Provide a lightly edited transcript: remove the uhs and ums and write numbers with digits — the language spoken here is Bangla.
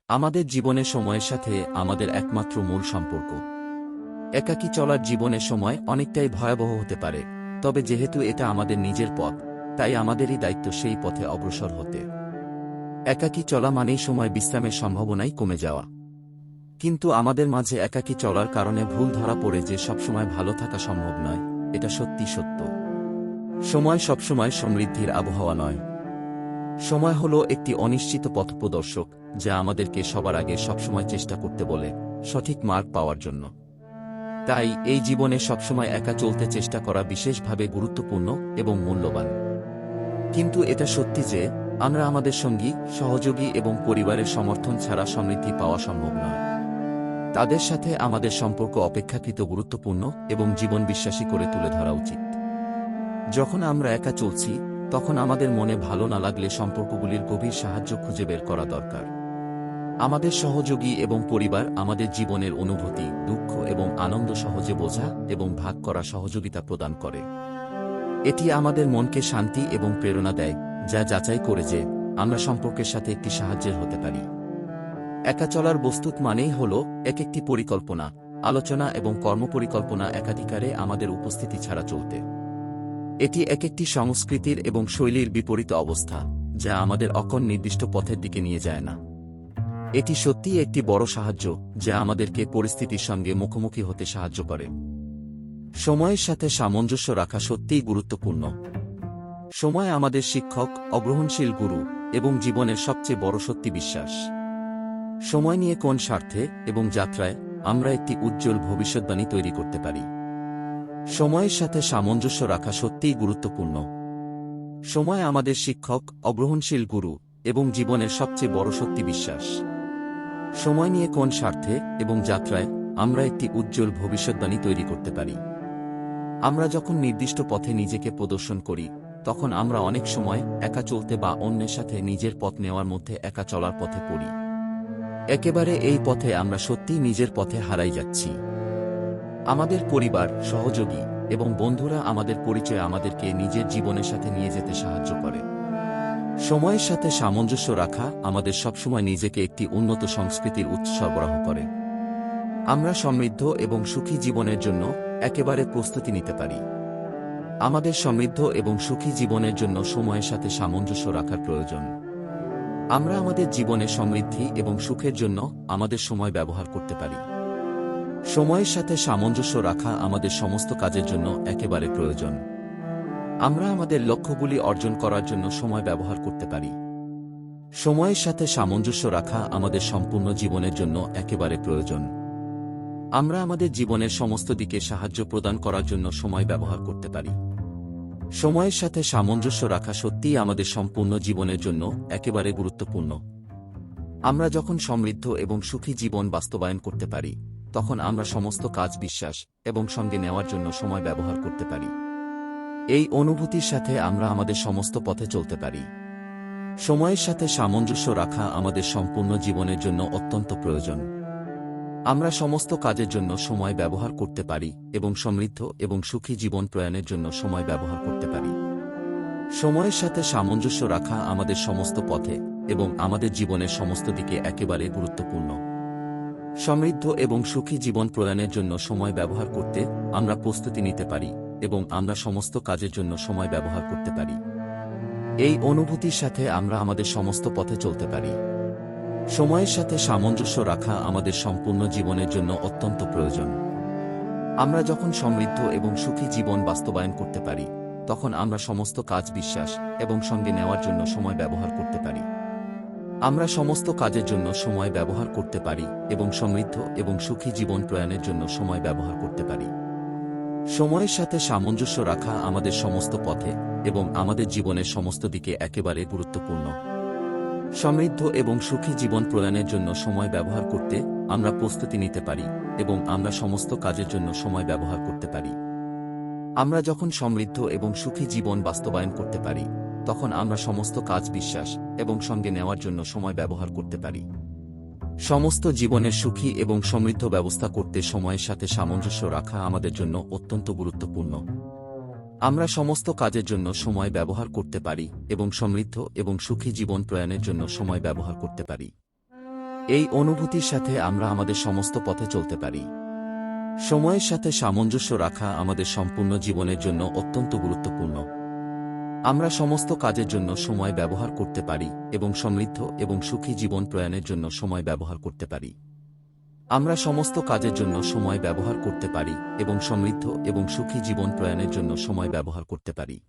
আমাদের জীবনে সময়ের সাথে আমাদের একমাত্র মূল সম্পর্ক। একাকী চলার জীবনের সময় অনেকটাই ভয়াবহ হতে পারে, তবে যেহেতু এটা আমাদের নিজের পথ, তাই আমাদেরই দায়িত্ব সেই পথে অগ্রসর হতে। একাকী চলা মানেই সময় বিশ্রামের সম্ভাবনাই কমে যাওয়া। কিন্তু আমাদের মাঝে একাকী চলার কারণে ভুল ধরা পড়ে যে সবসময় ভালো থাকা সম্ভব নয়, এটা সত্যি সত্য। সময় সবসময় সমৃদ্ধির আবহাওয়া নয়। সময় হলো একটি অনিশ্চিত পথপ্রদর্শক, যা আমাদেরকে সবার আগে সবসময় চেষ্টা করতে বলে, সঠিক মার্গ পাওয়ার জন্য। তাই এই জীবনে সবসময় একা চলতে চেষ্টা করা বিশেষভাবে গুরুত্বপূর্ণ এবং মূল্যবান। কিন্তু এটা সত্যি যে আমরা আমাদের সঙ্গী, সহযোগী এবং পরিবারের সমর্থন ছাড়া সমৃদ্ধি পাওয়া সম্ভব নয়। তাদের সাথে আমাদের সম্পর্ক অপেক্ষাকৃত গুরুত্বপূর্ণ এবং জীবন বিশ্বাসী করে তুলে ধরা উচিত। যখন আমরা একা চলছি, তখন আমাদের মনে ভালো না লাগলে সম্পর্কগুলির গভীর সাহায্য খুঁজে বের করা দরকার। আমাদের সহযোগী এবং পরিবার আমাদের জীবনের অনুভূতি, দুঃখ এবং আনন্দ সহজে বোঝা এবং ভাগ করা সহযোগিতা প্রদান করে। এটি আমাদের মনকে শান্তি এবং প্রেরণা দেয়, যা যাচাই করে যে আমরা সম্পর্কের সাথে একটি সাহায্যের হতে পারি। একা চলার বস্তুত মানেই হল একটি পরিকল্পনা, আলোচনা এবং কর্মপরিকল্পনা একাধিকারে আমাদের উপস্থিতি ছাড়া চলতে। এটি একটি সংস্কৃতির এবং শৈলীর বিপরীত অবস্থা, যা আমাদের নির্দিষ্ট পথের দিকে নিয়ে যায় না। এটি সত্যিই একটি বড় সাহায্য, যা আমাদেরকে পরিস্থিতির সঙ্গে মুখোমুখি হতে সাহায্য করে। সময়ের সাথে সামঞ্জস্য রাখা সত্যিই গুরুত্বপূর্ণ। সময় আমাদের শিক্ষক, অগ্রহণশীল গুরু এবং জীবনের সবচেয়ে বড় সত্যি বিশ্বাস। সময় নিয়ে কোন স্বার্থে এবং যাত্রায় আমরা একটি উজ্জ্বল ভবিষ্যৎবাণী তৈরি করতে পারি। সময়ের সাথে সামঞ্জস্য রাখা সত্যিই গুরুত্বপূর্ণ। সময় আমাদের শিক্ষক, অগ্রহণশীল গুরু এবং জীবনের সবচেয়ে বড় সত্যি বিশ্বাস। সময় নিয়ে কোন স্বার্থে এবং যাত্রায় আমরা একটি উজ্জ্বল ভবিষ্যৎবাণী তৈরি করতে পারি। আমরা যখন নির্দিষ্ট পথে নিজেকে প্রদর্শন করি, তখন আমরা অনেক সময় একা চলতে বা অন্যের সাথে নিজের পথ নেওয়ার মধ্যে একা চলার পথে পড়ি। একেবারে এই পথে আমরা সত্যিই নিজের পথে হারাই যাচ্ছি। আমাদের পরিবার, সহযোগী এবং বন্ধুরা আমাদের পরিচয় আমাদেরকে নিজের জীবনের সাথে নিয়ে যেতে সাহায্য করে। সময়ের সাথে সামঞ্জস্য রাখা আমাদের সবসময় নিজেকে একটি উন্নত সংস্কৃতির উৎস সরবরাহ করে। আমরা সমৃদ্ধ এবং সুখী জীবনের জন্য একেবারে প্রস্তুতি নিতে পারি। আমাদের সমৃদ্ধ এবং সুখী জীবনের জন্য সময়ের সাথে সামঞ্জস্য রাখার প্রয়োজন। আমরা আমাদের জীবনে সমৃদ্ধি এবং সুখের জন্য আমাদের সময় ব্যবহার করতে পারি। সময়ের সাথে সামঞ্জস্য রাখা আমাদের সমস্ত কাজের জন্য একেবারে প্রয়োজন। আমরা আমাদের লক্ষ্যগুলি অর্জন করার জন্য সময় ব্যবহার করতে পারি। সময়ের সাথে সামঞ্জস্য রাখা আমাদের সম্পূর্ণ জীবনের জন্য একেবারে প্রয়োজন। আমরা আমাদের জীবনের সমস্ত দিকে সাহায্য প্রদান করার জন্য সময় ব্যবহার করতে পারি। সময়ের সাথে সামঞ্জস্য রাখা সত্যিই আমাদের সম্পূর্ণ জীবনের জন্য একেবারে গুরুত্বপূর্ণ। আমরা যখন সমৃদ্ধ এবং সুখী জীবন বাস্তবায়ন করতে পারি, তখন আমরা সমস্ত কাজ বিশ্বাস এবং সঙ্গে নেওয়ার জন্য সময় ব্যবহার করতে পারি। এই অনুভূতির সাথে আমরা আমাদের সমস্ত পথে চলতে পারি। সময়ের সাথে সামঞ্জস্য রাখা আমাদের সম্পূর্ণ জীবনের জন্য অত্যন্ত প্রয়োজন। আমরা সমস্ত কাজের জন্য সময় ব্যবহার করতে পারি এবং সমৃদ্ধ এবং সুখী জীবন প্রয়াণের জন্য সময় ব্যবহার করতে পারি। সময়ের সাথে সামঞ্জস্য রাখা আমাদের সমস্ত পথে এবং আমাদের জীবনের সমস্ত দিকে একেবারে গুরুত্বপূর্ণ। সমৃদ্ধ এবং সুখী জীবন প্রদানের জন্য সময় ব্যবহার করতে আমরা প্রস্তুতি নিতে পারি এবং আমরা সমস্ত কাজের জন্য সময় ব্যবহার করতে পারি। এই অনুভূতির সাথে আমরা আমাদের সমস্ত পথে চলতে পারি। সময়ের সাথে সামঞ্জস্য রাখা আমাদের সম্পূর্ণ জীবনের জন্য অত্যন্ত প্রয়োজন। আমরা যখন সমৃদ্ধ এবং সুখী জীবন বাস্তবায়ন করতে পারি, তখন আমরা সমস্ত কাজ বিশ্বাস এবং সঙ্গে নেওয়ার জন্য সময় ব্যবহার করতে পারি। আমরা সমস্ত কাজের জন্য সময় ব্যবহার করতে পারি এবং সমৃদ্ধ এবং সুখী জীবন প্রয়াণের জন্য সময় ব্যবহার করতে পারি। সময়ের সাথে সামঞ্জস্য রাখা আমাদের সমস্ত পথে এবং আমাদের জীবনের সমস্ত দিকে একেবারে গুরুত্বপূর্ণ। সমৃদ্ধ এবং সুখী জীবন প্রদানের জন্য সময় ব্যবহার করতে আমরা প্রস্তুতি নিতে পারি এবং আমরা সমস্ত কাজের জন্য সময় ব্যবহার করতে পারি। আমরা যখন সমৃদ্ধ এবং সুখী জীবন বাস্তবায়ন করতে পারি, তখন আমরা সমস্ত কাজ বিশ্বাস এবং সঙ্গে নেওয়ার জন্য সময় ব্যবহার করতে পারি। সমস্ত জীবনের সুখী এবং সমৃদ্ধ ব্যবস্থা করতে সময়ের সাথে সামঞ্জস্য রাখা আমাদের জন্য অত্যন্ত গুরুত্বপূর্ণ। আমরা সমস্ত কাজের জন্য সময় ব্যবহার করতে পারি এবং সমৃদ্ধ এবং সুখী জীবন প্রয়াণের জন্য সময় ব্যবহার করতে পারি। এই অনুভূতির সাথে আমরা আমাদের সমস্ত পথে চলতে পারি। সময়ের সাথে সামঞ্জস্য রাখা আমাদের সম্পূর্ণ জীবনের জন্য অত্যন্ত গুরুত্বপূর্ণ। আমরা সমস্ত কাজের জন্য সময় ব্যবহার করতে পারি এবং সমৃদ্ধ এবং সুখী জীবন প্রয়াণের জন্য সময় ব্যবহার করতে পারি। আমরা সমস্ত কাজের জন্য সময় ব্যবহার করতে পারি এবং সমৃদ্ধ এবং সুখী জীবন প্রয়াণের জন্য সময় ব্যবহার করতে পারি।